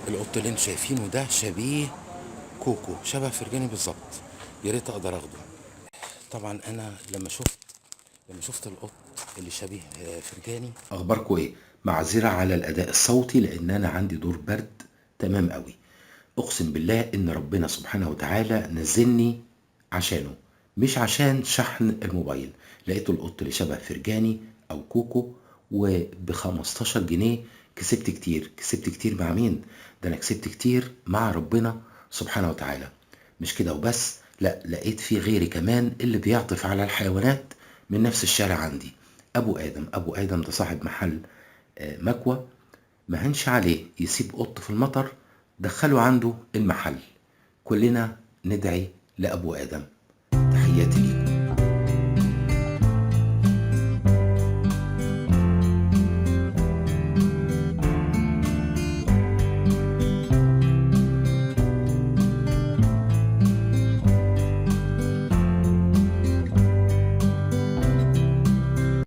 القط اللي انتوا شايفينه ده شبيه كوكو، شبه فرجاني بالظبط. يا ريت اقدر اخده. طبعا انا لما شفت القط اللي شبيه فرجاني. اخباركم ايه؟ معذرة على الاداء الصوتي لان انا عندي دور برد تمام قوي. اقسم بالله ان ربنا سبحانه وتعالى نزلني عشانه، مش عشان شحن الموبايل. لقيت القط اللي شبه فرجاني او كوكو وب 15 جنيه. كسبت كتير، كسبت كتير مع مين؟ ده انا كسبت كتير مع ربنا سبحانه وتعالى. مش كده وبس، لا، لقيت في غيري كمان اللي بيعطف على الحيوانات من نفس الشارع عندي. ابو ادم ده صاحب محل مكوى. ما هنش عليه يسيب قط في المطر، دخله عنده المحل. كلنا ندعي لأبو آدم. تحياتي ليكم.